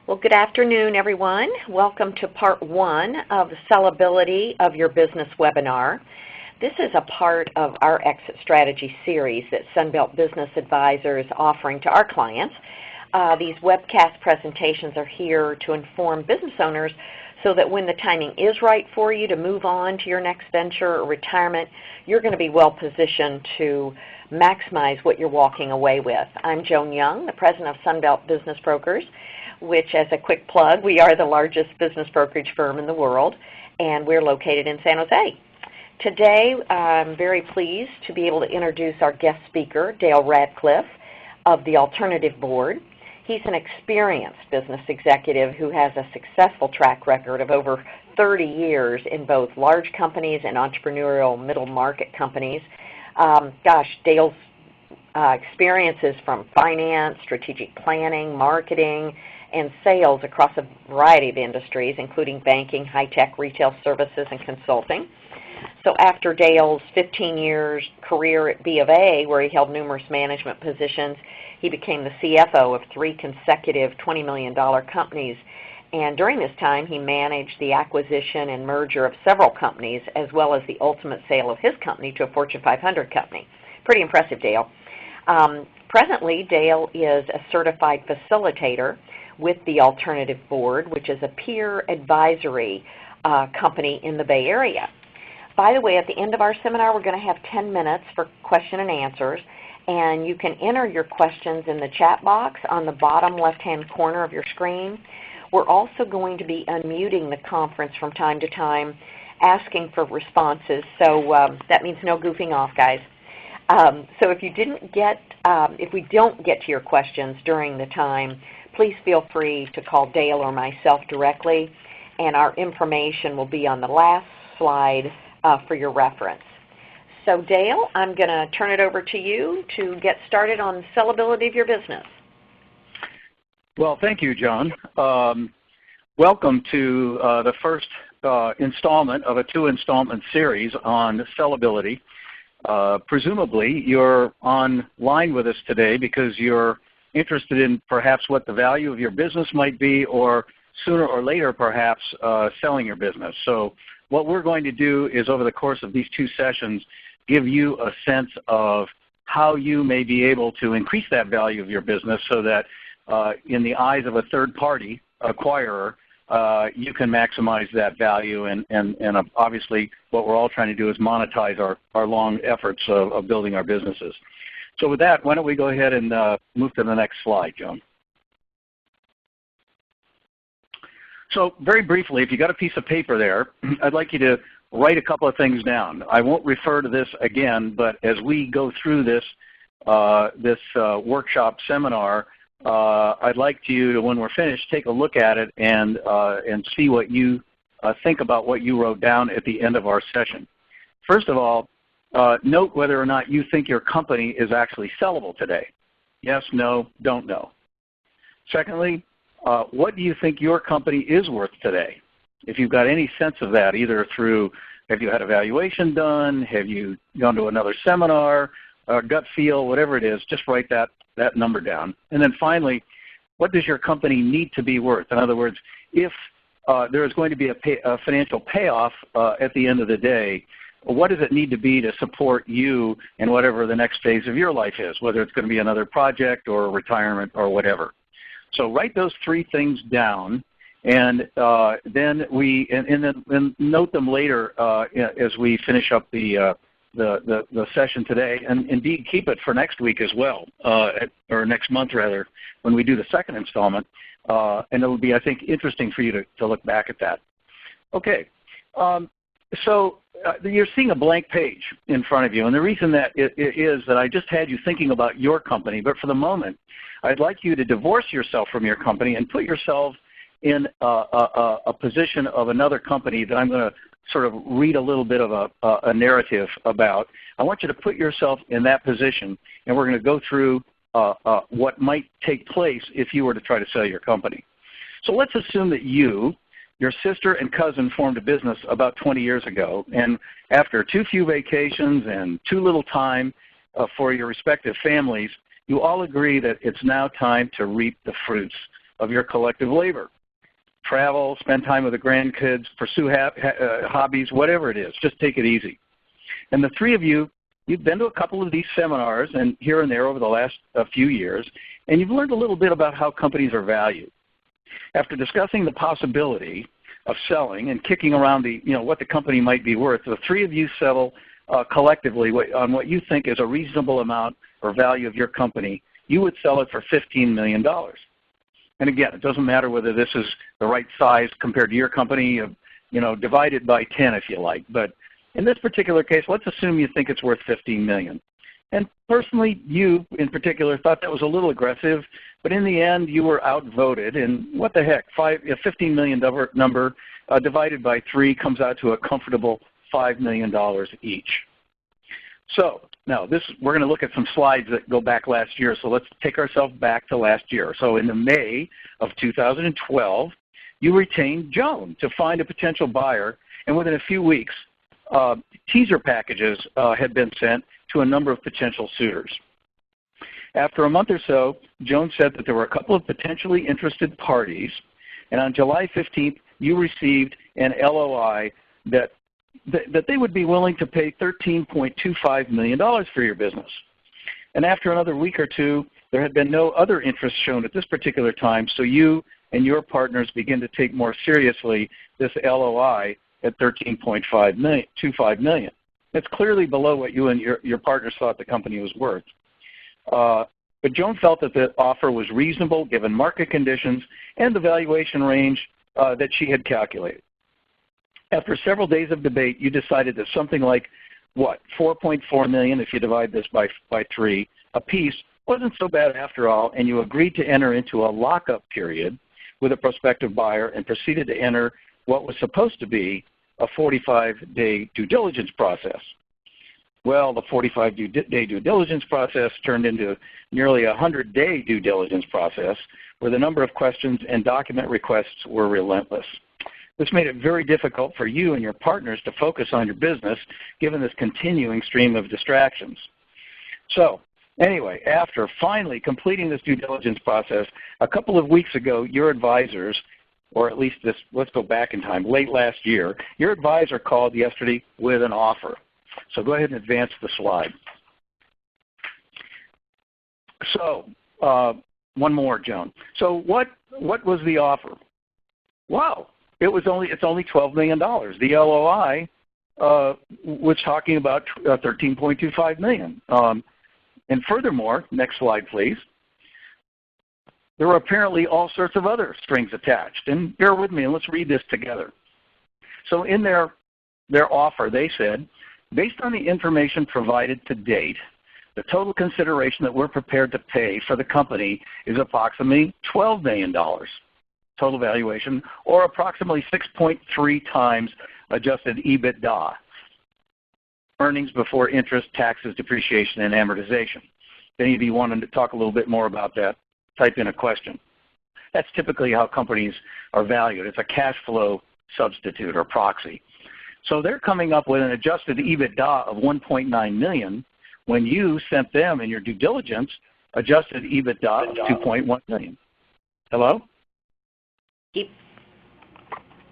Well, good afternoon, everyone. Welcome to part one of the Sellability of Your Business webinar. This is a part of our exit strategy series that Sunbelt Business Advisor is offering to our clients. These webcast presentations are here to inform business owners so that when the timing is right for you to move on to your next venture or retirement, you're going to be well positioned to maximize what you're walking away with. I'm Joan Young, the president of Sunbelt Business Brokers, which, as a quick plug, we are the largest business brokerage firm in the world, and we're located in San Jose. Today, I'm very pleased to be able to introduce our guest speaker, Dale Radcliffe of the Alternative Board. He's an experienced business executive who has a successful track record of over 30 years in both large companies and entrepreneurial middle market companies. Dale's experiences from finance, strategic planning, marketing, and sales across a variety of industries, including banking, high-tech, retail services, and consulting. So after Dale's 15 years career at B of A, where he held numerous management positions, he became the CFO of 3 consecutive $20 million companies. And during this time, he managed the acquisition and merger of several companies, as well as the ultimate sale of his company to a Fortune 500 company. Pretty impressive, Dale. Presently, Dale is a certified facilitator with the Alternative Board, which is a peer advisory company in the Bay Area. By the way, at the end of our seminar, we're going to have 10 minutes for question and answers, and you can enter your questions in the chat box on the bottom left-hand corner of your screen. We're also going to be unmuting the conference from time to time, asking for responses, so that means no goofing off, guys. So if we don't get to your questions during the time, please feel free to call Dale or myself directly, and our information will be on the last slide for your reference. So Dale, I'm going to turn it over to you to get started on sellability of your business. Well, thank you, John. Welcome to the first installment of a 2-installment series on sellability. Presumably, you're online with us today because you're interested in perhaps what the value of your business might be, or sooner or later perhaps selling your business. So what we're going to do is, over the course of these 2 sessions, give you a sense of how you may be able to increase that value of your business so that in the eyes of a third-party acquirer, you can maximize that value, and obviously what we're all trying to do is monetize our long efforts of building our businesses. So with that, why don't we go ahead and move to the next slide, Joan. So very briefly, if you got a piece of paper there, I'd like you to write a couple of things down. I won't refer to this again, but as we go through this workshop seminar, I'd like you to, when we're finished, take a look at it and see what you think about what you wrote down at the end of our session. First of all, note whether or not you think your company is actually sellable today. Yes, no, don't know. Secondly, what do you think your company is worth today? If you've got any sense of that, either through, have you had a valuation done, have you gone to another seminar, gut feel, whatever it is, just write that number down. And then finally, what does your company need to be worth? In other words, if there is going to be a financial payoff at the end of the day, what does it need to be to support you in whatever the next phase of your life is, whether it's going to be another project or retirement or whatever. So write those 3 things down, and then note them later as we finish up the session today, and indeed keep it for next week as well, or next month rather, when we do the second installment, and it will be, I think, interesting for you to look back at that. Okay, so you're seeing a blank page in front of you, and the reason that it is that I just had you thinking about your company, but for the moment, I'd like you to divorce yourself from your company and put yourself in a position of another company that I'm going to sort of read a little bit of a narrative about. I want you to put yourself in that position, and we're going to go through what might take place if you were to try to sell your company. So let's assume that your sister and cousin formed a business about 20 years ago, and after too few vacations and too little time for your respective families, you all agree that it's now time to reap the fruits of your collective labor. Travel, spend time with the grandkids, pursue hobbies, whatever it is. Just take it easy. And the three of you, you've been to a couple of these seminars and here and there over the last few years, and you've learned a little bit about how companies are valued. After discussing the possibility of selling and kicking around what the company might be worth, the three of you settle collectively on what you think is a reasonable amount or value of your company. You would sell it for $15 million. And again, it doesn't matter whether this is the right size compared to your company, divide it by 10 if you like. But in this particular case, let's assume you think it's worth $15 million. And personally, you in particular thought that was a little aggressive, but in the end, you were outvoted. And what the heck, $15 million number divided by 3 comes out to a comfortable $5 million each. So now we're going to look at some slides that go back last year. So let's take ourselves back to last year. So in the May of 2012, you retained Joan to find a potential buyer, and within a few weeks, teaser packages had been sent to a number of potential suitors. After a month or so, Joan said that there were a couple of potentially interested parties, and on July 15th, you received an LOI that they would be willing to pay $13.25 million for your business. And after another week or two, there had been no other interest shown at this particular time, so you and your partners begin to take more seriously this LOI at $13.25 million. It's clearly below what you and your partners thought the company was worth. But Joan felt that the offer was reasonable given market conditions and the valuation range that she had calculated. After several days of debate, you decided that something like, $4.4 million, if you divide this by 3, a piece, wasn't so bad after all, and you agreed to enter into a lockup period with a prospective buyer and proceeded to enter what was supposed to be a 45-day due diligence process. Well, the 45-day due diligence process turned into nearly a 100-day due diligence process where the number of questions and document requests were relentless. This made it very difficult for you and your partners to focus on your business given this continuing stream of distractions. So anyway, after finally completing this due diligence process, a couple of weeks ago, your advisors, or at least let's go back in time, late last year, your advisor called yesterday with an offer. So go ahead and advance the slide. So one more, Joan. So what was the offer? Wow, it's only $12 million. The LOI was talking about $13.25 million. And furthermore, next slide, please. There were apparently all sorts of other strings attached. And bear with me, and let's read this together. So in their offer, they said, based on the information provided to date, the total consideration that we're prepared to pay for the company is approximately $12 million total valuation, or approximately 6.3 times Adjusted EBITDA, earnings before interest, taxes, depreciation, and amortization. If any of you wanted to talk a little bit more about that, type in a question. That's typically how companies are valued. It's a cash flow substitute or proxy. So they're coming up with an Adjusted EBITDA of $1.9 million when you sent them in your due diligence Adjusted EBITDA of $2.1 million. Hello?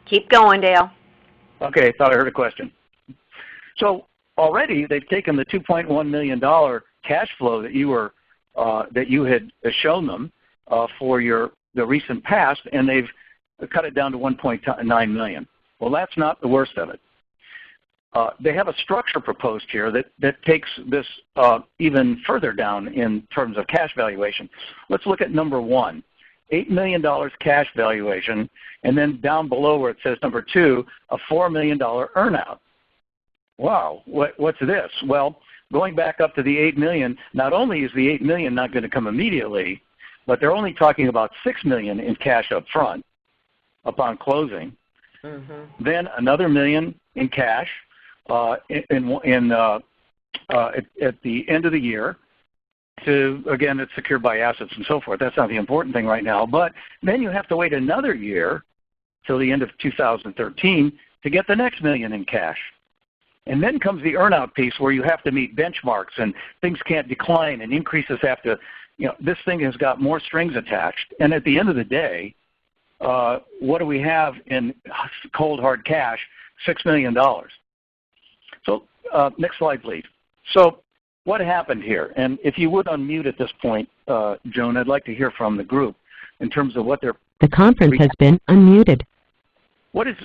Keep going, Dale. Okay, I thought I heard a question. So already they've taken the $2.1 million cash flow that you had shown them for the recent past, and they've cut it down to $1.9 million. Well, that's not the worst of it. They have a structure proposed here that takes this even further down in terms of cash valuation. Let's look at number 1, $8 million cash valuation, and then down below where it says number 2, a $4 million earnout. Wow, what's this? Well, going back up to the $8 million, not only is the $8 million not going to come immediately, but they're only talking about $6 million in cash up front upon closing. Mm-hmm. Then another $1 million in cash at the end of the year. Again, it's secured by assets and so forth. That's not the important thing right now. But then you have to wait another year till the end of 2013 to get the next $1 million in cash. And then comes the earnout piece where you have to meet benchmarks and things can't decline and increases have to this thing has got more strings attached. And at the end of the day, what do we have in cold hard cash? $6 million. So next slide, please. So what happened here? And if you would unmute at this point, Joan, I'd like to hear from the group in terms of what their... The conference has been unmuted. What is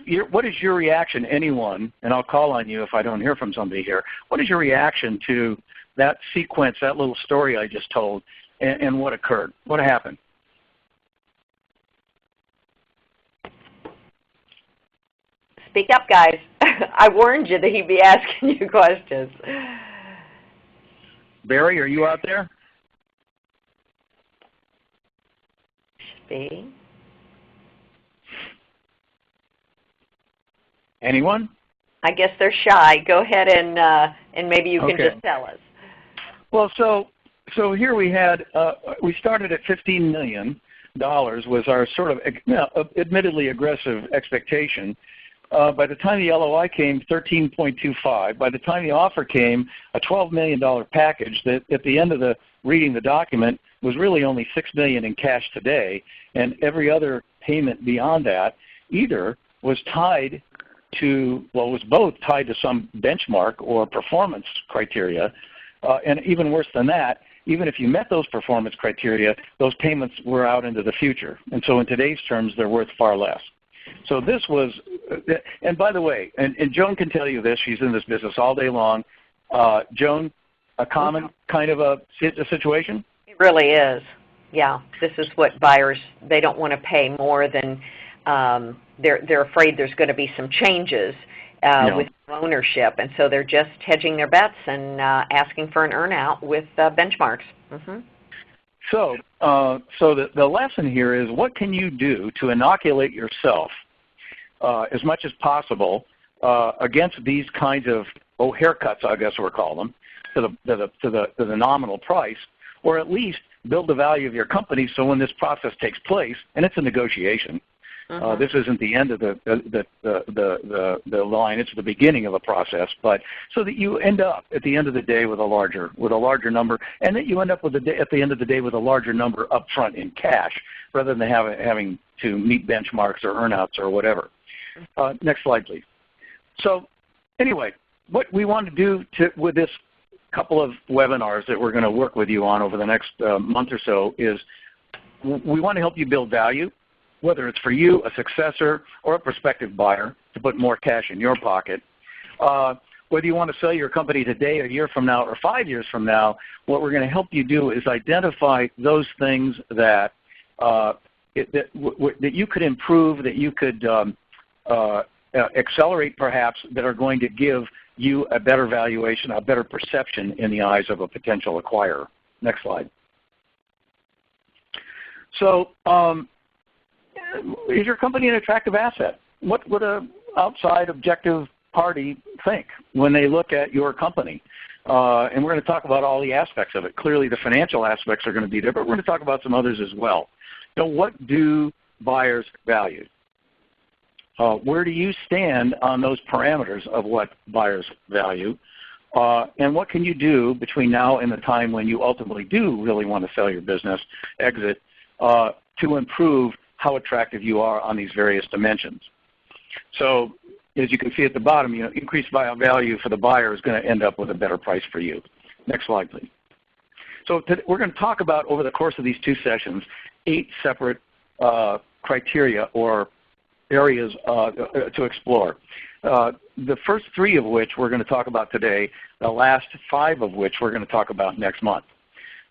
your reaction, anyone, and I'll call on you if I don't hear from somebody here, what is your reaction to that sequence, that little story I just told, and what occurred? What happened? Speak up, guys. I warned you that he'd be asking you questions. Barry, are you out there? Should be. Anyone? I guess they're shy. Go ahead and maybe you can just tell us. Well, so here we had we started at $15 million was our sort of admittedly aggressive expectation. By the time the LOI came, 13.25. By the time the offer came, a $12 million package that at the end of reading the document was really only $6 million in cash today, and every other payment beyond that either was tied to, well, it was both tied to some benchmark or performance criteria, and even worse than that, even if you met those performance criteria, those payments were out into the future. And so in today's terms, they're worth far less. So this was, and by the way, and Joan can tell you this, she's in this business all day long. Joan, a common kind of a situation? It really is. Yeah, this is what buyers, they don't want to pay more than, they're afraid there's going to be some changes with ownership, and so they're just hedging their bets and asking for an earnout with benchmarks. Mm-hmm. So the lesson here is, what can you do to inoculate yourself as much as possible against these kinds of haircuts, I guess we'll call them, to the nominal price, or at least build the value of your company so when this process takes place, and it's a negotiation. This isn't the end of the line; it's the beginning of a process. But so that you end up at the end of the day with a larger number, and that you end up at the end of the day with a larger number up front in cash, rather than having to meet benchmarks or earnouts or whatever. Next slide, please. So anyway, what we want to do with this couple of webinars that we're going to work with you on over the next month or so is we want to help you build value, whether it's for you, a successor, or a prospective buyer, to put more cash in your pocket. Whether you want to sell your company today, a year from now, or 5 years from now, what we're going to help you do is identify those things that you could improve, that you could accelerate perhaps, that are going to give you a better valuation, a better perception in the eyes of a potential acquirer. Next slide. So, is your company an attractive asset? What would an outside objective party think when they look at your company? And we're going to talk about all the aspects of it. Clearly the financial aspects are going to be there, but we're going to talk about some others as well. What do buyers value? Where do you stand on those parameters of what buyers value? And what can you do between now and the time when you ultimately do really want to sell your business, exit, to improve how attractive you are on these various dimensions? So as you can see at the bottom, increased value for the buyer is going to end up with a better price for you. Next slide, please. So we're going to talk about, over the course of these 2 sessions, 8 separate criteria or areas to explore. The first 3 of which we're going to talk about today, the last 5 of which we're going to talk about next month.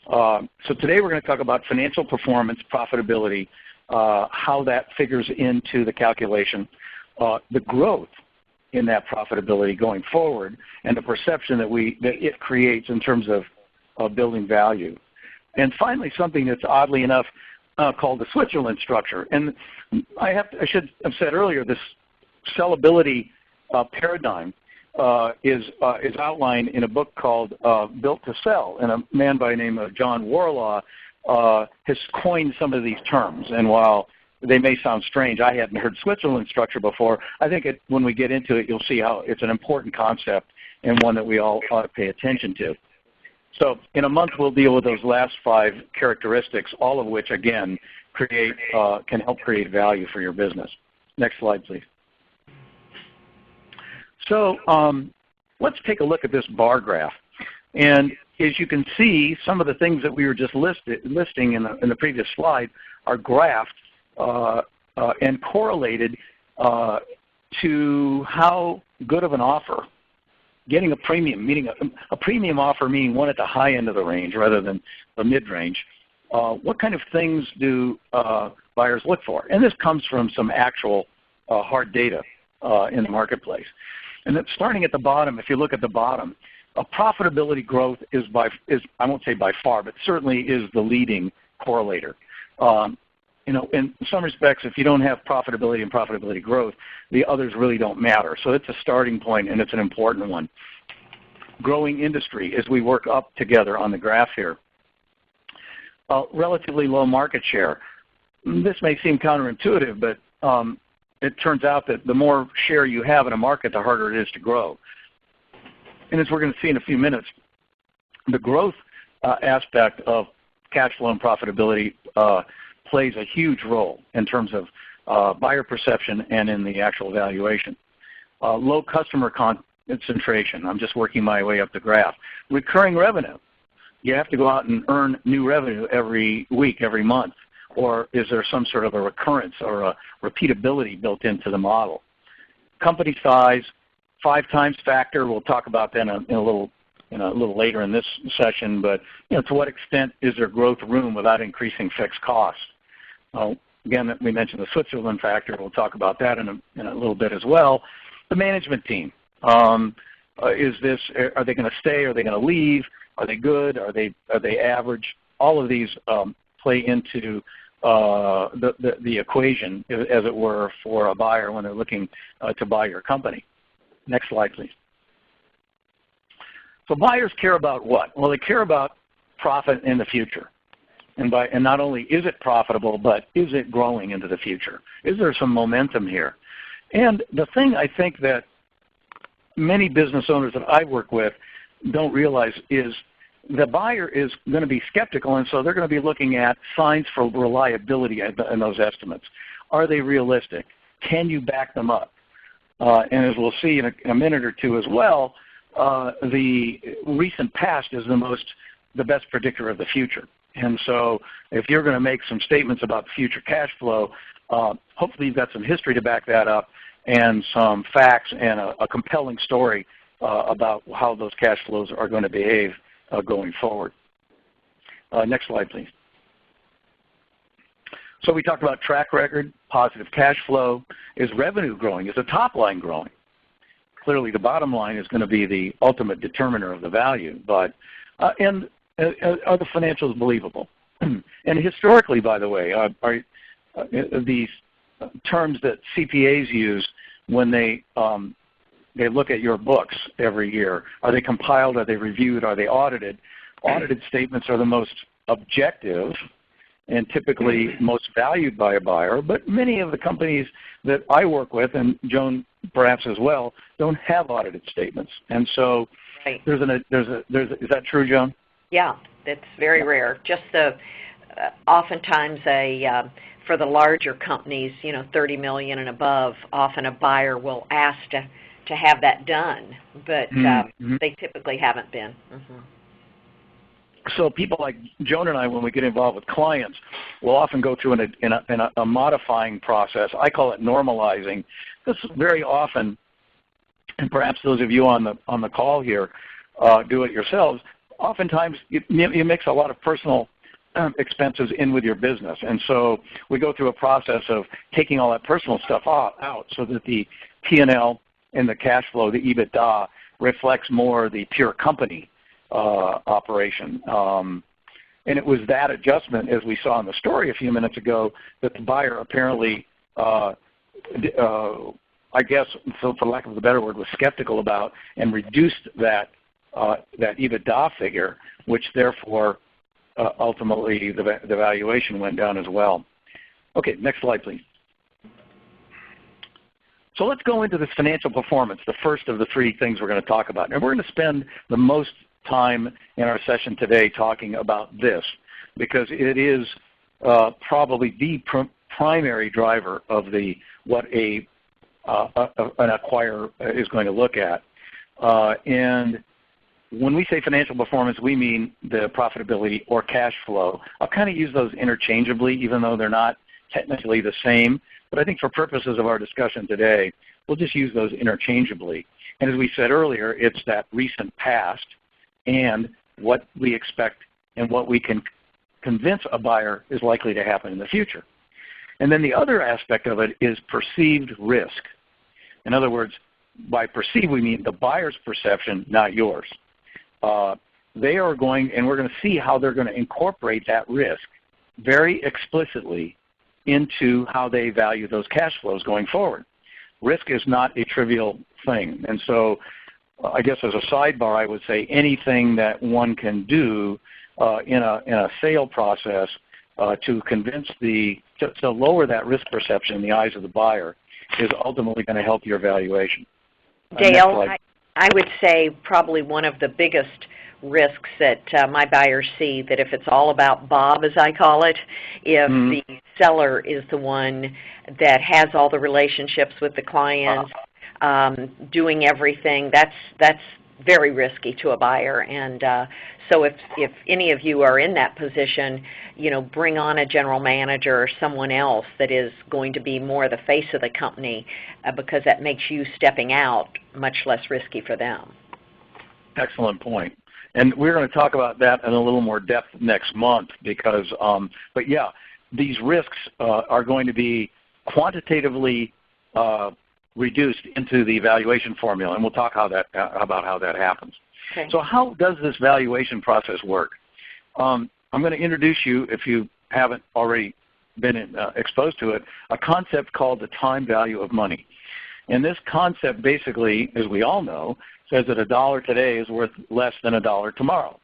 So today we're going to talk about financial performance, profitability, how that figures into the calculation, the growth in that profitability going forward, and the perception that it creates in terms of building value. And finally, something that's oddly enough called the Switzerland structure. And I should have said earlier, this sellability paradigm is outlined in a book called Built to Sell, and a man by the name of John Warlaw has coined some of these terms. And while they may sound strange, I hadn't heard Switzerland structure before. I think when we get into it, you'll see how it's an important concept and one that we all ought to pay attention to. So in a month, we'll deal with those last 5 characteristics, all of which, again, can help create value for your business. Next slide, please. So let's take a look at this bar graph. And as you can see, some of the things that we were just listing in the previous slide are graphed and correlated to how good of an offer. Getting a premium, meaning a premium offer, meaning one at the high end of the range rather than the mid-range. What kind of things do buyers look for? And this comes from some actual hard data in the marketplace. And then starting at the bottom, if you look at the bottom, profitability growth is I won't say by far, but certainly is the leading correlator. In some respects, if you don't have profitability and profitability growth, the others really don't matter. So it's a starting point, and it's an important one. Growing industry, as we work up together on the graph here. Relatively low market share. This may seem counterintuitive, but it turns out that the more share you have in a market, the harder it is to grow. And as we're going to see in a few minutes, the growth aspect of cash flow and profitability plays a huge role in terms of buyer perception and in the actual valuation. Low customer concentration. I'm just working my way up the graph. Recurring revenue. You have to go out and earn new revenue every week, every month. Or is there some sort of a recurrence or a repeatability built into the model? Company size, 5 times factor. We'll talk about that in a little later in this session. But to what extent is there growth room without increasing fixed costs? Again, we mentioned the Switzerland factor. We'll talk about that in a little bit as well. The management team. Are they going to stay? Are they going to leave? Are they good? Are they average? All of these play into the equation, as it were, for a buyer when they're looking to buy your company. Next slide, please. So buyers care about what? Well, they care about profit in the future. And not only is it profitable, but is it growing into the future? Is there some momentum here? And the thing I think that many business owners that I work with don't realize is the buyer is going to be skeptical, and so they're going to be looking at signs for reliability in those estimates. Are they realistic? Can you back them up? And as we'll see in a minute or two as well, the recent past is the best predictor of the future. And so if you're going to make some statements about future cash flow, hopefully you've got some history to back that up and some facts and a compelling story about how those cash flows are going to behave going forward. Next slide, please. So we talked about track record, positive cash flow. Is revenue growing? Is the top line growing? Clearly the bottom line is going to be the ultimate determiner of the value. But and are the financials believable? And historically, by the way, are these terms that CPAs use when they look at your books every year, are they compiled? Are they reviewed? Are they audited? Audited statements are the most objective and typically most valued by a buyer, but many of the companies that I work with, and Joan perhaps as well, don't have audited statements. And so right. is that true, Joan? Yeah, it's very rare. Just oftentimes for the larger companies, 30 million and above, often a buyer will ask to have that done, but they typically haven't been. Mm-hmm. So people like Joan and I, when we get involved with clients, will often go through a modifying process. I call it normalizing. This very often, and perhaps those of you on the call here do it yourselves. Oftentimes, you mix a lot of personal expenses in with your business, and so we go through a process of taking all that personal stuff out so that the P&L and the cash flow, the EBITDA, reflects more the pure company operation. And it was that adjustment, as we saw in the story a few minutes ago, that the buyer apparently, I guess, so for lack of a better word, was skeptical about and reduced that EBITDA figure, which therefore ultimately the valuation went down as well. Okay, next slide, please. So let's go into this financial performance, the first of the 3 things we're going to talk about. And we're going to spend the most time in our session today talking about this because it is probably the primary driver of what an acquirer is going to look at. And when we say financial performance, we mean the profitability or cash flow. I'll kind of use those interchangeably, even though they're not technically the same. But I think for purposes of our discussion today, we'll just use those interchangeably. And as we said earlier, it's that recent past and what we expect and what we can convince a buyer is likely to happen in the future. And then the other aspect of it is perceived risk. In other words, by perceived we mean the buyer's perception, not yours. They are going, and we're going to see how they're going to incorporate that risk very explicitly into how they value those cash flows going forward. Risk is not a trivial thing. And so I guess as a sidebar, I would say anything that one can do in a sale process to convince to lower that risk perception in the eyes of the buyer is ultimately going to help your valuation. Dale, I would say probably one of the biggest risks that my buyers see, that if it's all about Bob, as I call it, if the seller is the one that has all the relationships with the clients, doing everything, that's very risky to a buyer. And so if any of you are in that position, bring on a general manager or someone else that is going to be more the face of the company because that makes you stepping out much less risky for them. Excellent point. And we're going to talk about that in a little more depth next month because, but yeah, these risks are going to be quantitatively reduced into the valuation formula, and we'll talk about how that happens. Okay. So how does this valuation process work? I'm going to introduce you, if you haven't already been exposed to it, a concept called the time value of money. And this concept basically, as we all know, says that $1 today is worth less than $1 tomorrow.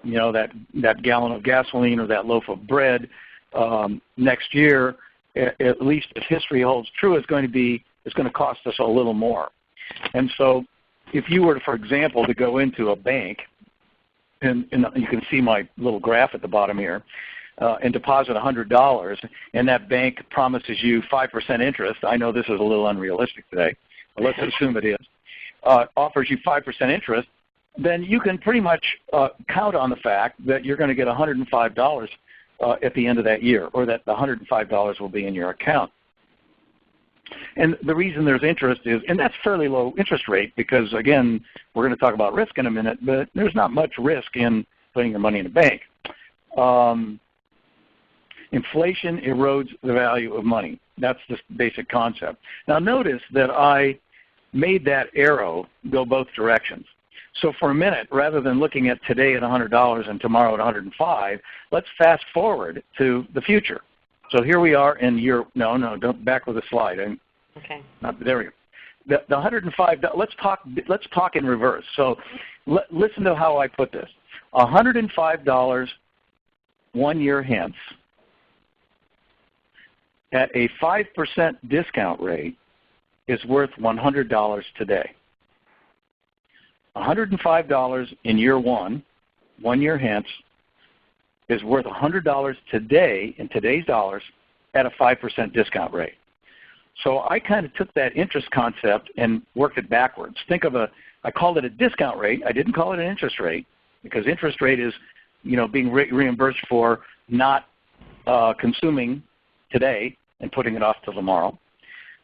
That gallon of gasoline or that loaf of bread next year, at least if history holds true, it's going to cost us a little more. And so if you were, for example, to go into a bank, and you can see my little graph at the bottom here, and deposit $100, and that bank promises you 5% interest. I know this is a little unrealistic today, but let's assume it is. Offers you 5% interest, then you can pretty much count on the fact that you're going to get $105 at the end of that year, or that the $105 will be in your account. And the reason there's interest is, and that's fairly low interest rate because, again, we're going to talk about risk in a minute, but there's not much risk in putting your money in a bank. Inflation erodes the value of money. That's the basic concept. Now notice that I made that arrow go both directions. So for a minute, rather than looking at today at $100 and tomorrow at $105, let's fast forward to the future. So here we are in year, don't back with the slide. Okay. There we go. The $105, let's talk in reverse. So listen to how I put this. $105 1 year hence at a 5% discount rate is worth $100 today. $105 in year 1 year hence, is worth $100 today in today's dollars at a 5% discount rate. So I kind of took that interest concept and worked it backwards. I called it a discount rate. I didn't call it an interest rate because interest rate is, being reimbursed for not consuming today and putting it off till tomorrow.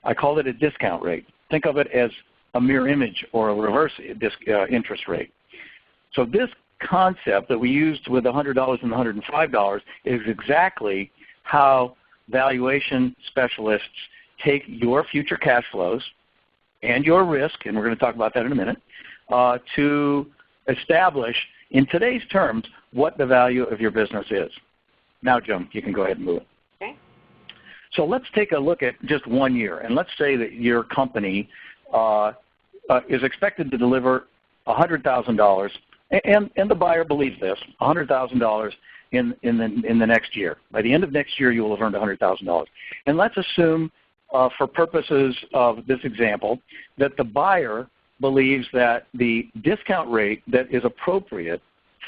I called it a discount rate. Think of it as a mirror image or a reverse interest rate. So this concept that we used with the $100 and the $105 is exactly how valuation specialists take your future cash flows and your risk, and we're going to talk about that in a minute, to establish in today's terms what the value of your business is. Now, Jim, you can go ahead and move it. Okay. So let's take a look at just 1 year, and let's say that your company is expected to deliver $100,000, and the buyer believes this, $100,000 in the next year. By the end of next year, you will have earned $100,000. And let's assume, for purposes of this example, that the buyer believes that the discount rate that is appropriate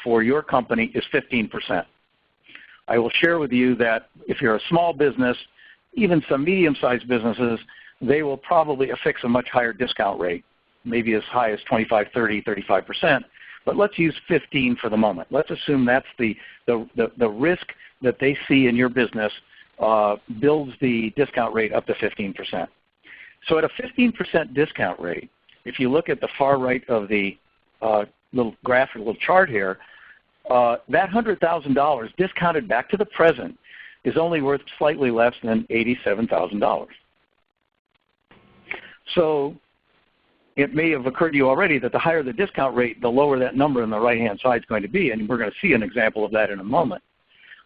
for your company is 15%. I will share with you that if you're a small business, even some medium-sized businesses, they will probably affix a much higher discount rate, maybe as high as 25, 30, 35%. But let's use 15 for the moment. Let's assume that's the risk that they see in your business builds the discount rate up to 15%. So at a 15% discount rate, if you look at the far right of the little graphic, little chart here, that $100,000 discounted back to the present is only worth slightly less than $87,000. So it may have occurred to you already that the higher the discount rate, the lower that number on the right-hand side is going to be, and we're going to see an example of that in a moment.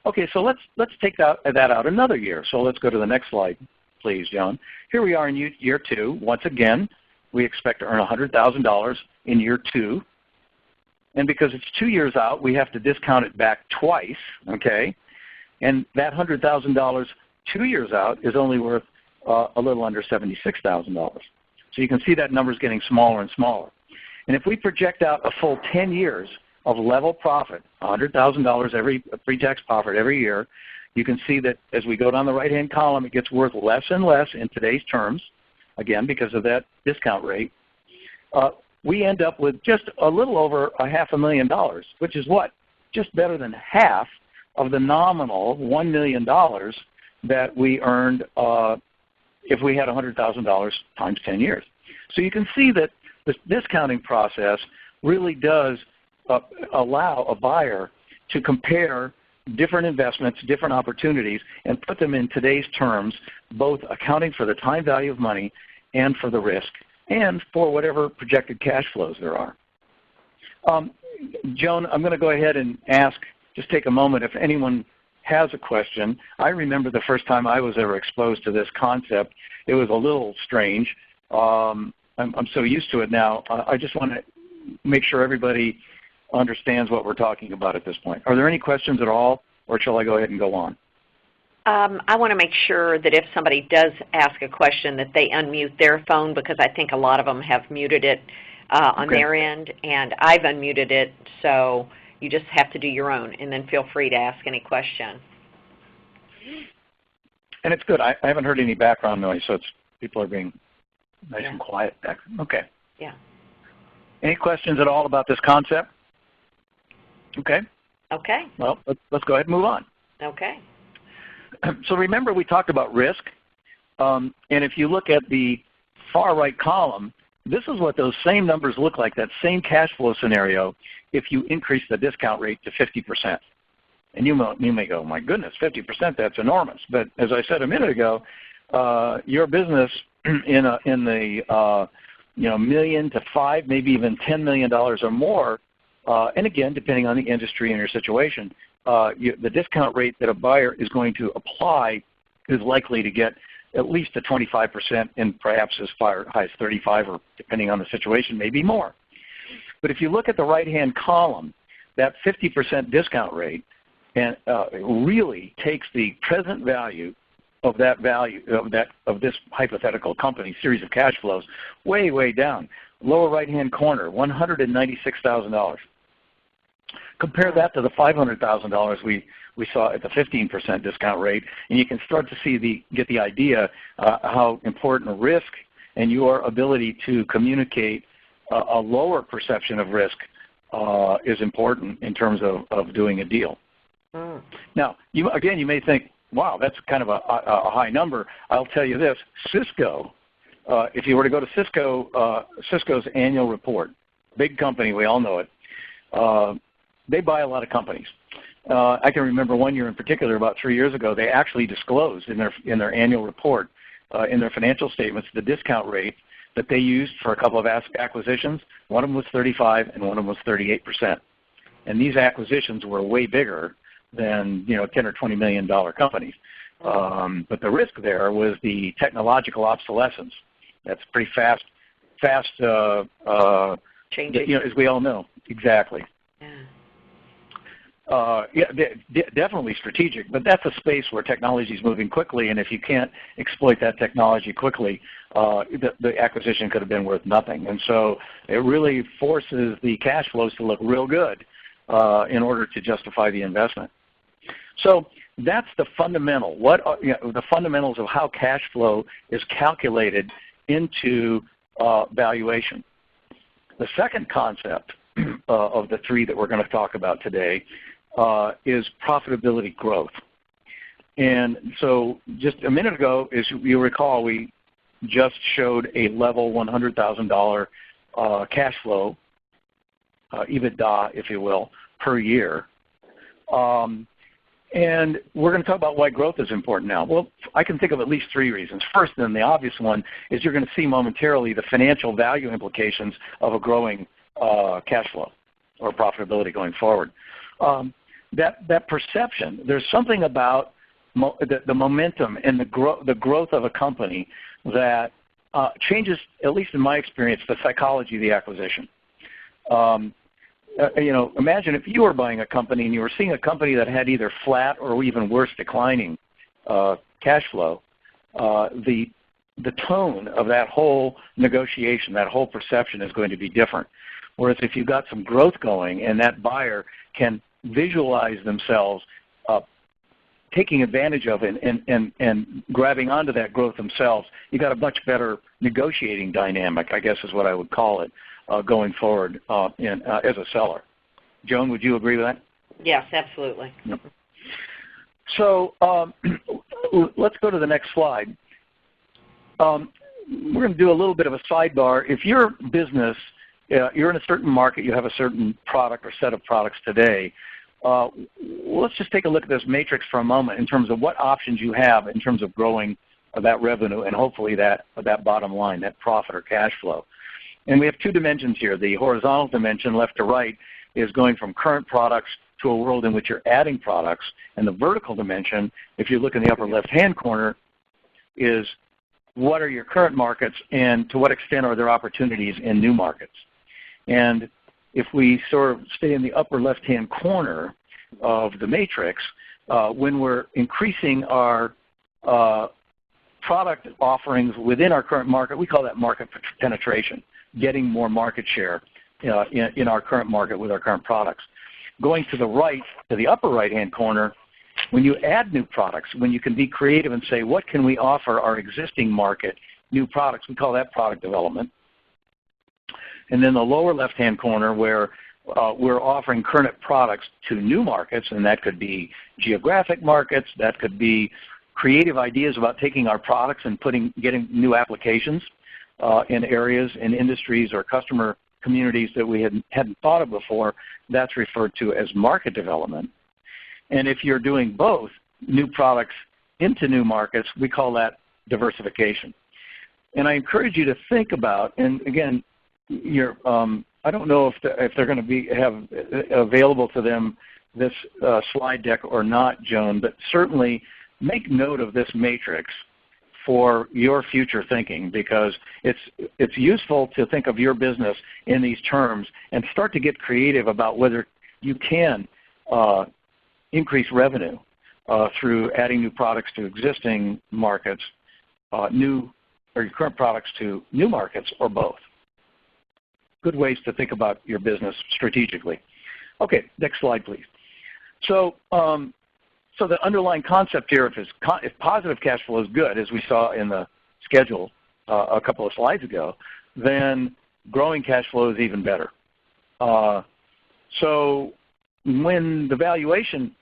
Okay, so let's take that out another year. So let's go to the next slide, please, Joan. Here we are in year 2. Once again, we expect to earn $100,000 in year 2. And because it's 2 years out, we have to discount it back twice, okay? And that $100,000 2 years out is only worth a little under $76,000. So you can see that number is getting smaller and smaller. And if we project out a full 10 years of level profit, $100,000 every pre-tax profit every year, you can see that as we go down the right-hand column, it gets worth less and less in today's terms, again, because of that discount rate. We end up with just a little over $500,000, which is what? Just better than half of the nominal $1 million that we earned if we had $100,000 times 10 years. So you can see that this discounting process really does allow a buyer to compare different investments, different opportunities, and put them in today's terms, both accounting for the time value of money and for the risk, and for whatever projected cash flows there are. Joan, I'm going to go ahead and ask, just take a moment, if anyone has a question. I remember the first time I was ever exposed to this concept. It was a little strange. I'm so used to it now. I just want to make sure everybody understands what we're talking about at this point. Are there any questions at all, or shall I go ahead and go on? I want to make sure that if somebody does ask a question that they unmute their phone, because I think a lot of them have muted it on their end, and I've unmuted it, so you just have to do your own, and then feel free to ask any question. And it's good. I haven't heard any background noise, so people are being nice and quiet back. Okay. Yeah. Any questions at all about this concept? Okay. Okay. Well, let's go ahead and move on. Okay. So remember we talked about risk, and if you look at the far right column, this is what those same numbers look like, that same cash flow scenario, if you increase the discount rate to 50%. And you may go, my goodness, 50%, that's enormous. But as I said a minute ago, your business in the million to $5, maybe even $10 million or more, and again, depending on the industry and your situation, the discount rate that a buyer is going to apply is likely to get at least a 25% and perhaps as high as 35, or depending on the situation, maybe more. But if you look at the right-hand column, that 50% discount rate and really takes the present value of of this hypothetical company series of cash flows way, way down. Lower right-hand corner, $196,000. Compare that to the $500,000 we saw at the 15% discount rate, and you can start to get the idea how important risk and your ability to communicate a lower perception of risk is important in terms of doing a deal. Mm. Now, you may think, wow, that's kind of a high number. I'll tell you this, Cisco, if you were to go to Cisco's annual report, big company, we all know it, they buy a lot of companies. I can remember one year in particular, about 3 years ago, they actually disclosed in their annual report, in their financial statements, the discount rate that they used for a couple of acquisitions. One of them was 35 and one of them was 38%. And these acquisitions were way bigger than 10 or $20 million companies. But the risk there was the technological obsolescence. That's pretty fast changing, as we all know. Exactly. Yeah. Yeah, definitely strategic, but that's a space where technology is moving quickly, and if you can't exploit that technology quickly, the acquisition could have been worth nothing. And so it really forces the cash flows to look real good in order to justify the investment. So that's the fundamental. The fundamentals of how cash flow is calculated into valuation. The second concept of the three that we're going to talk about today is profitability growth. And so just a minute ago, as you recall, we just showed a level $100,000 cash flow, EBITDA, if you will, per year. And we're going to talk about why growth is important now. Well, I can think of at least three reasons. First, and the obvious one, is you're going to see momentarily the financial value implications of a growing cash flow or profitability going forward. That perception, there's something about the momentum and the growth of a company that changes, at least in my experience, the psychology of the acquisition. Imagine if you were buying a company and you were seeing a company that had either flat or even worse declining cash flow, the tone of that whole negotiation, that whole perception is going to be different. Whereas if you've got some growth going and that buyer can visualize themselves taking advantage of it and grabbing onto that growth themselves, you got a much better negotiating dynamic, I guess is what I would call it, going forward as a seller. Joan, would you agree with that? Yes, absolutely. Yep. So let's go to the next slide. We're going to do a little bit of a sidebar. If your business, you're in a certain market, you have a certain product or set of products today, let's just take a look at this matrix for a moment in terms of what options you have in terms of growing that revenue and hopefully that bottom line, that profit or cash flow. And we have two dimensions here. The horizontal dimension, left to right, is going from current products to a world in which you're adding products. And the vertical dimension, if you look in the upper left-hand corner, is what are your current markets and to what extent are there opportunities in new markets. And if we sort of stay in the upper left-hand corner of the matrix, when we're increasing our product offerings within our current market, we call that market penetration, getting more market share in our current market with our current products. Going to the right, to the upper right-hand corner, when you add new products, when you can be creative and say, what can we offer our existing market, new products, we call that product development. And then the lower left-hand corner where we're offering current products to new markets, and that could be geographic markets, that could be creative ideas about taking our products and getting new applications in areas, in industries or customer communities that we hadn't thought of before. That's referred to as market development. And if you're doing both, new products into new markets, we call that diversification. And I encourage you to think about, and again, I don't know if they're going to have available to them this slide deck or not, Joan, but certainly make note of this matrix for your future thinking, because it's useful to think of your business in these terms and start to get creative about whether you can increase revenue through adding new products to existing markets, or your current products to new markets, or both. Good ways to think about your business strategically. Okay, next slide, please. So the underlying concept here, if positive cash flow is good, as we saw in the schedule a couple of slides ago, then growing cash flow is even better. So when the valuation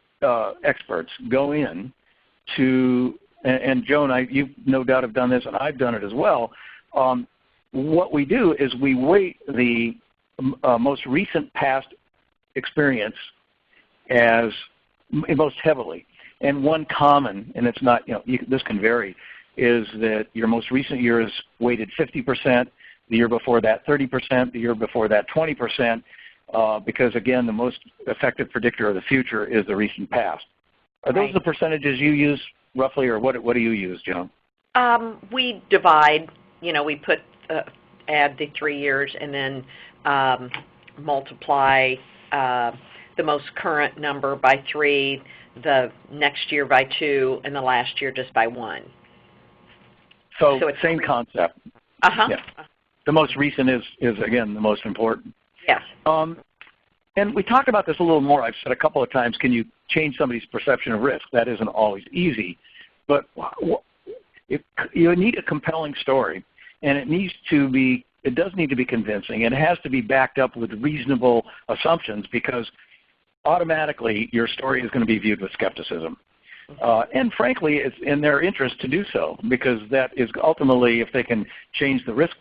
experts go in to, and Joan, you no doubt have done this, and I've done it as well, what we do is we weight the most recent past experience as most heavily. And one common, and it's not, this can vary, is that your most recent year is weighted 50%, the year before that 30%, the year before that 20%, because again, the most effective predictor of the future is the recent past. Are those the percentages you use roughly, or what do you use, Joan? We divide, we put, add the 3 years and then multiply the most current number by 3, the next year by 2, and the last year just by 1. So it's same concept. Uh-huh. Yeah. The most recent is again, the most important. Yes. And we talked about this a little more. I've said a couple of times, can you change somebody's perception of risk? That isn't always easy. But you need a compelling story, and it does need to be convincing, and it has to be backed up with reasonable assumptions, because automatically your story is going to be viewed with skepticism. And frankly, it's in their interest to do so, because that is ultimately, if they can change the risk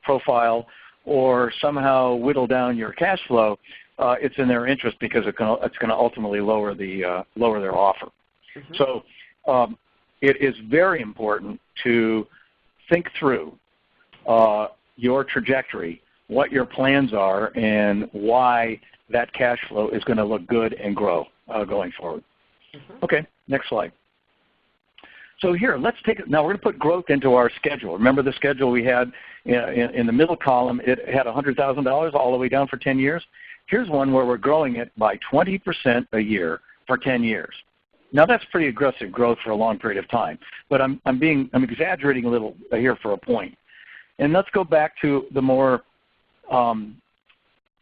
profile or somehow whittle down your cash flow, it's in their interest, because it's going to ultimately lower their offer. Mm-hmm. So it is very important to think through your trajectory, what your plans are, and why that cash flow is going to look good and grow going forward. Mm-hmm. Okay, next slide. So here, now we're going to put growth into our schedule. Remember the schedule we had in the middle column? It had $100,000 all the way down for 10 years. Here's one where we're growing it by 20% a year for 10 years. Now that's pretty aggressive growth for a long period of time, but I'm exaggerating a little here for a point. And let's go back to the more,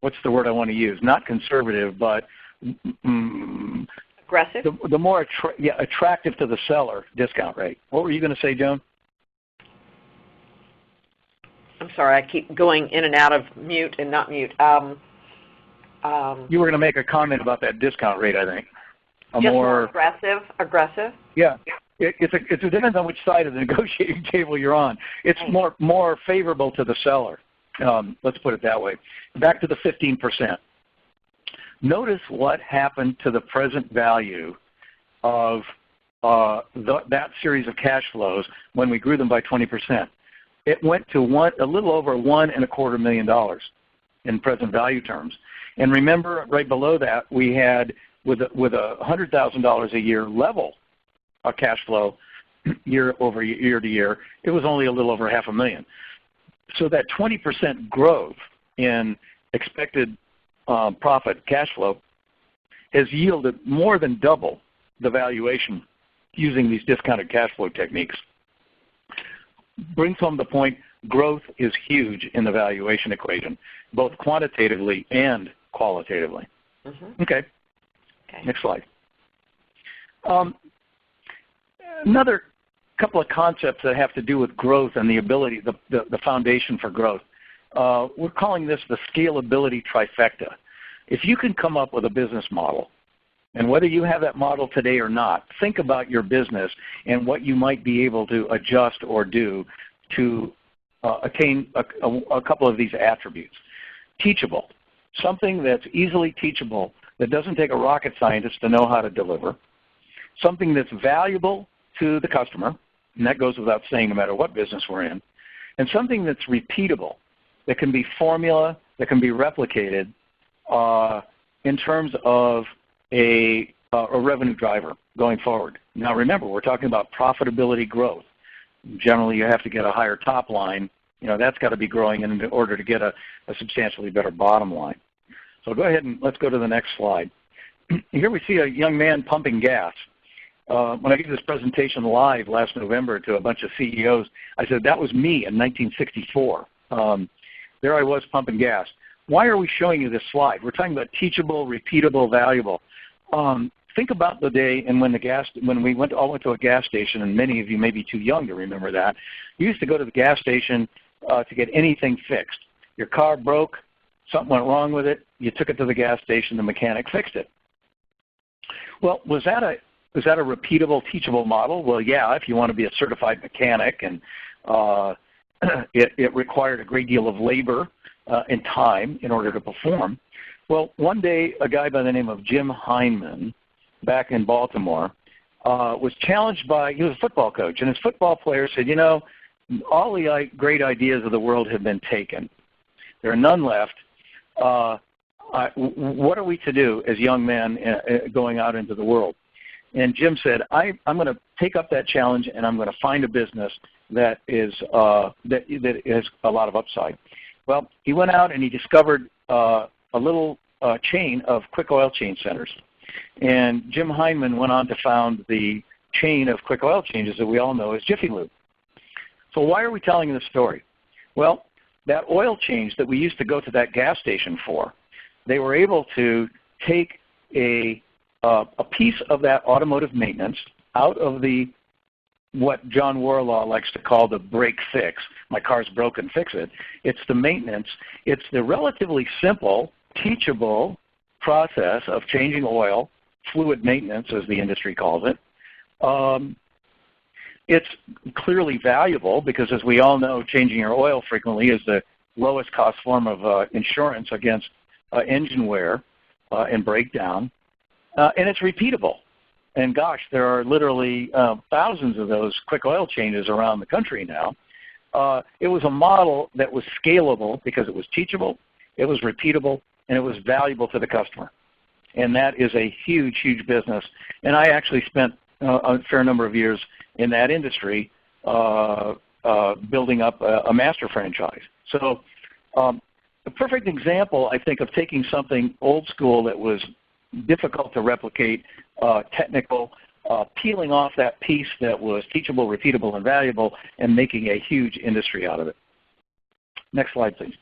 what's the word I want to use? Not conservative, but aggressive. The more attractive to the seller discount rate. What were you going to say, Joan? I'm sorry, I keep going in and out of mute and not mute. You were going to make a comment about that discount rate, I think. More aggressive. Yeah, it depends on which side of the negotiating table you're on. It's more favorable to the seller. Let's put it that way. Back to the 15%. Notice what happened to the present value of that series of cash flows when we grew them by 20%. It went to a little over $1.25 million in present value terms. And remember, right below that, we had with a $100,000 a year level of cash flow year to year, it was only a little over $500,000. So that 20% growth in expected profit cash flow has yielded more than double the valuation using these discounted cash flow techniques. Brings home the point, growth is huge in the valuation equation, both quantitatively and qualitatively. Mm-hmm. Okay. Next slide. Another couple of concepts that have to do with growth and the ability, the foundation for growth. We're calling this the Scalability Trifecta. If you can come up with a business model, and whether you have that model today or not, think about your business and what you might be able to adjust or do to attain a couple of these attributes. Teachable, something that's easily teachable, that doesn't take a rocket scientist to know how to deliver. Something that's valuable to the customer, and that goes without saying no matter what business we're in. And something that's repeatable, that can be formula, that can be replicated in terms of a revenue driver going forward. Now remember, we're talking about profitability growth. Generally, you have to get a higher top line. That's got to be growing in order to get a substantially better bottom line. So go ahead and let's go to the next slide. Here we see a young man pumping gas. When I gave this presentation live last November to a bunch of CEOs, I said that was me in 1964. There I was pumping gas. Why are we showing you this slide? We're talking about teachable, repeatable, valuable. Think about the day and when we all went to a gas station, and many of you may be too young to remember that. You used to go to the gas station to get anything fixed. Your car broke, something went wrong with it, you took it to the gas station, the mechanic fixed it. Well, was that a repeatable, teachable model? Well, yeah, if you want to be a certified mechanic, and it required a great deal of labor and time in order to perform. Well, one day a guy by the name of Jim Heineman back in Baltimore was challenged he was a football coach, and his football player said, all the great ideas of the world have been taken. There are none left. What are we to do as young men going out into the world? And Jim said, I'm going to take up that challenge, and I'm going to find a business that has a lot of upside. Well, he went out and he discovered a little chain of quick oil change centers. And Jim Heinemann went on to found the chain of quick oil changes that we all know as Jiffy Lube. So why are we telling this story? Well, that oil change that we used to go to that gas station for, they were able to take a piece of that automotive maintenance out of what John Warlaw likes to call the break fix. My car's broken, fix it. It's the maintenance. It's the relatively simple, teachable process of changing oil, fluid maintenance as the industry calls it. It's clearly valuable because, as we all know, changing your oil frequently is the lowest cost form of insurance against engine wear and breakdown. And it's repeatable. And gosh, there are literally thousands of those quick oil changes around the country now. It was a model that was scalable because it was teachable, it was repeatable, and it was valuable to the customer. And that is a huge, huge business. And I actually spent a fair number of years in that industry building up a master franchise. So a perfect example, I think, of taking something old school that was difficult to replicate, technical, peeling off that piece that was teachable, repeatable, and valuable, and making a huge industry out of it. Next slide, please.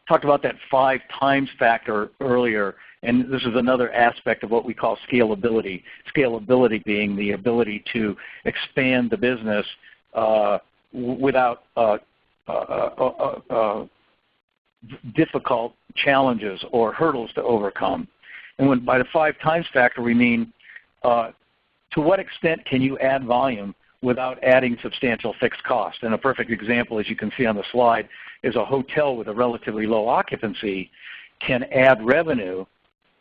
Talked about that 5 times factor earlier, and this is another aspect of what we call scalability. Scalability being the ability to expand the business without difficult challenges or hurdles to overcome. And by the 5 times factor, we mean to what extent can you add volume without adding substantial fixed cost? And a perfect example, as you can see on the slide, is a hotel with a relatively low occupancy can add revenue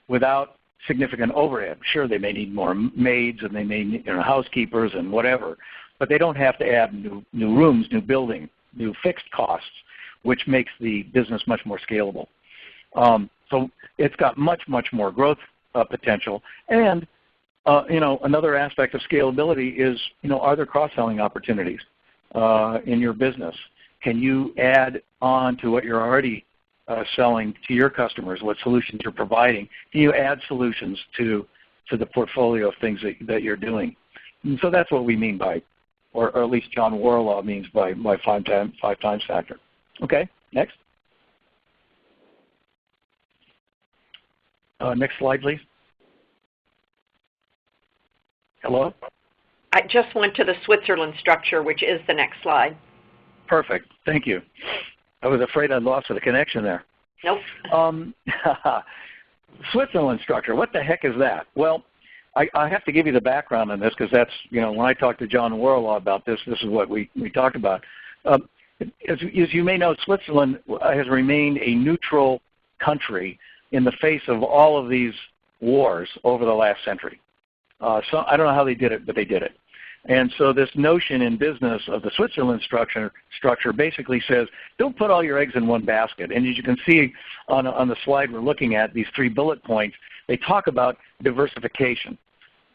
without significant overhead. Sure, they may need more maids and they may need housekeepers and whatever, but they don't have to add new rooms, new building, new fixed costs, which makes the business much more scalable. So it's got much, much more growth potential. And another aspect of scalability is, are there cross-selling opportunities in your business? Can you add on to what you're already selling to your customers, what solutions you're providing? Can you add solutions to the portfolio of things that you're doing? And so that's what we mean by, or at least John Warlaw means by 5 times factor. Okay, next. Next slide, please. Hello? I just went to the Switzerland structure, which is the next slide. Perfect. Thank you. I was afraid I'd lost the connection there. Nope. Switzerland structure, what the heck is that? Well, I have to give you the background on this because that's, when I talked to John Warlaw about this, this is what we talked about. As you may know, Switzerland has remained a neutral country in the face of all of these wars over the last century. So I don't know how they did it, but they did it. And so this notion in business of the Switzerland structure basically says, don't put all your eggs in one basket. And as you can see on the slide we're looking at, these 3 bullet points, they talk about diversification.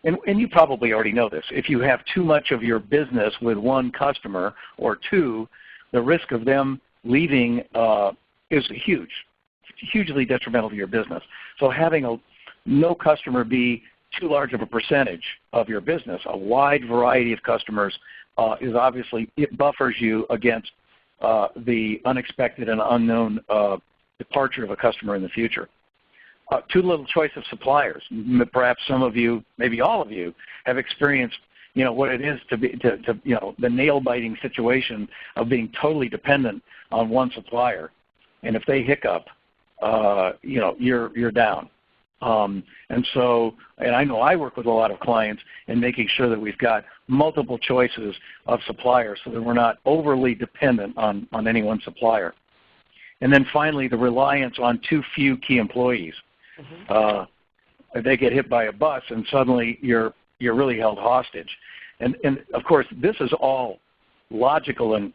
And you probably already know this. If you have too much of your business with one customer or 2, the risk of them leaving is huge, hugely detrimental to your business. So having no customer be too large of a percentage of your business, a wide variety of customers, is obviously, it buffers you against the unexpected and unknown departure of a customer in the future. Too little choice of suppliers. Perhaps some of you, maybe all of you, have experienced what it is to the nail-biting situation of being totally dependent on one supplier, and if they hiccup, you're down. And I know I work with a lot of clients in making sure that we've got multiple choices of suppliers so that we're not overly dependent on any one supplier. And then finally, the reliance on too few key employees. Mm-hmm. They get hit by a bus and suddenly you're really held hostage. And of course, this is all logical and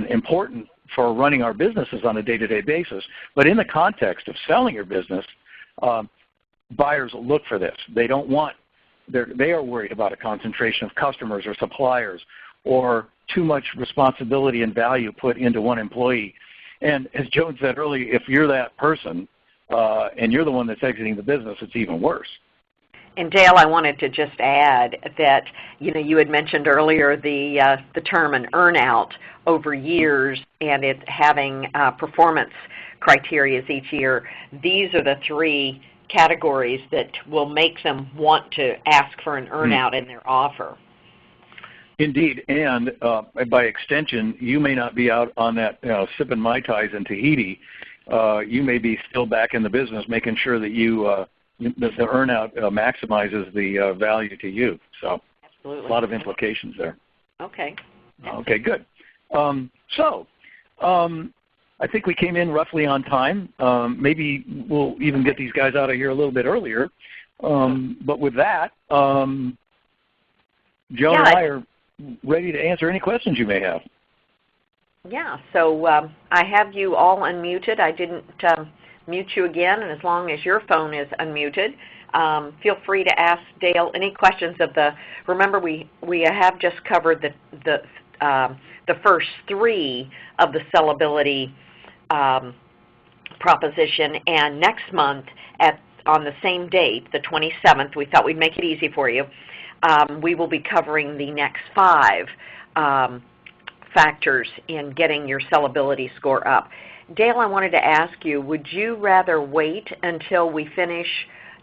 important for running our businesses on a day-to-day basis. But in the context of selling your business, buyers look for this. They are worried about a concentration of customers or suppliers or too much responsibility and value put into one employee. And as Joan said earlier, if you're that person and you're the one that's exiting the business, it's even worse. And Dale, I wanted to just add that you had mentioned earlier the term an earnout over years, and it's having performance criteria each year. These are the three categories that will make them want to ask for an earnout in their offer. Indeed, and by extension, you may not be out on that sipping Mai Tais in Tahiti. You may be still back in the business, making sure that the earnout maximizes the value to you. So, absolutely, a lot of implications there. Okay. Okay, good. I think we came in roughly on time. Maybe we'll even get these guys out of here a little bit earlier. But with that, Joan and I are ready to answer any questions you may have. Yeah, so I have you all unmuted. I didn't mute you again, and as long as your phone is unmuted, feel free to ask Dale any questions remember we have just covered the first three of the sellability proposition, and next month on the same date, the 27th, we thought we'd make it easy for you, we will be covering the next 5 factors in getting your sellability score up. Dale, I wanted to ask you, would you rather wait until we finish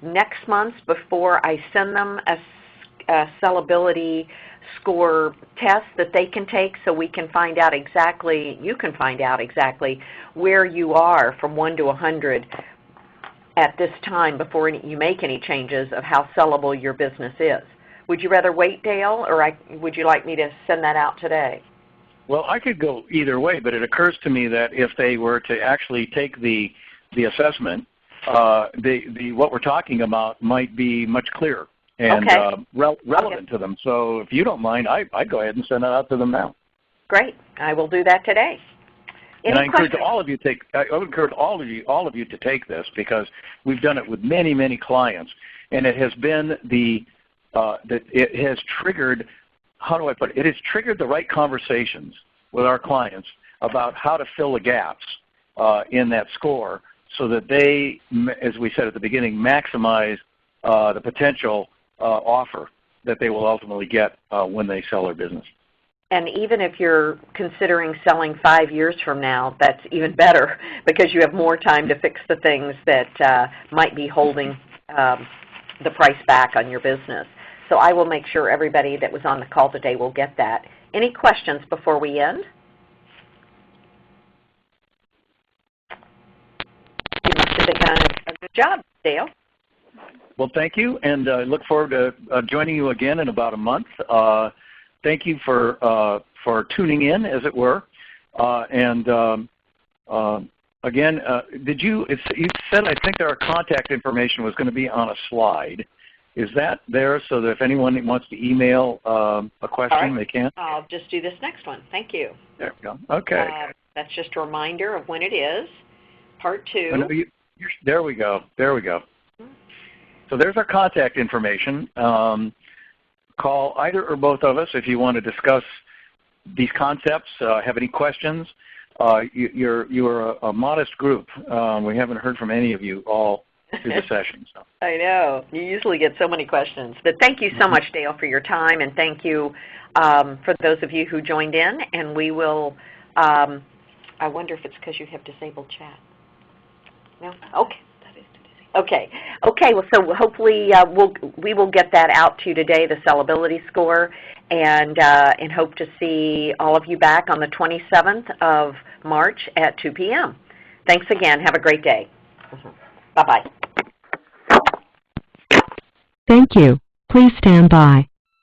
next month before I send them a sellability score test that they can take so we can find out exactly, you can find out exactly where you are from 1 to 100 at this time before you make any changes of how sellable your business is? Would you rather wait, Dale, or would you like me to send that out today? Well, I could go either way, but it occurs to me that if they were to actually take the assessment, what we're talking about might be much clearer and relevant to them. So if you don't mind, I'd go ahead and send that out to them now. Great. I will do that today. And I encourage all of you to take this, because we've done it with many, many clients, and it has been it has triggered, how do I put it? It has triggered the right conversations with our clients about how to fill the gaps in that score so that they, as we said at the beginning, maximize the potential offer that they will ultimately get when they sell their business. And even if you're considering selling 5 years from now, that's even better, because you have more time to fix the things that might be holding the price back on your business. So I will make sure everybody that was on the call today will get that. Any questions before we end? You must have done a good job, Dale. Well, thank you, and I look forward to joining you again in about a month. Thank you for tuning in, as it were. Again, you said, I think our contact information was going to be on a slide. Is that there so that if anyone wants to email a question, they can? I'll just do this next one. Thank you. There we go. Okay. That's just a reminder of when it is. Part 2. There we go. There we go. So there's our contact information. Call either or both of us if you want to discuss these concepts, have any questions. You're a modest group. We haven't heard from any of you all through the session. So. I know. You usually get so many questions. But thank you so much, Dale, for your time, and thank you for those of you who joined in. And we will, I wonder if it's because you have disabled chat. No? Okay. Okay, well, so hopefully we will get that out to you today, the sellability score, and hope to see all of you back on the 27th of March at 2 p.m. Thanks again. Have a great day. Bye-bye. Thank you. Please stand by.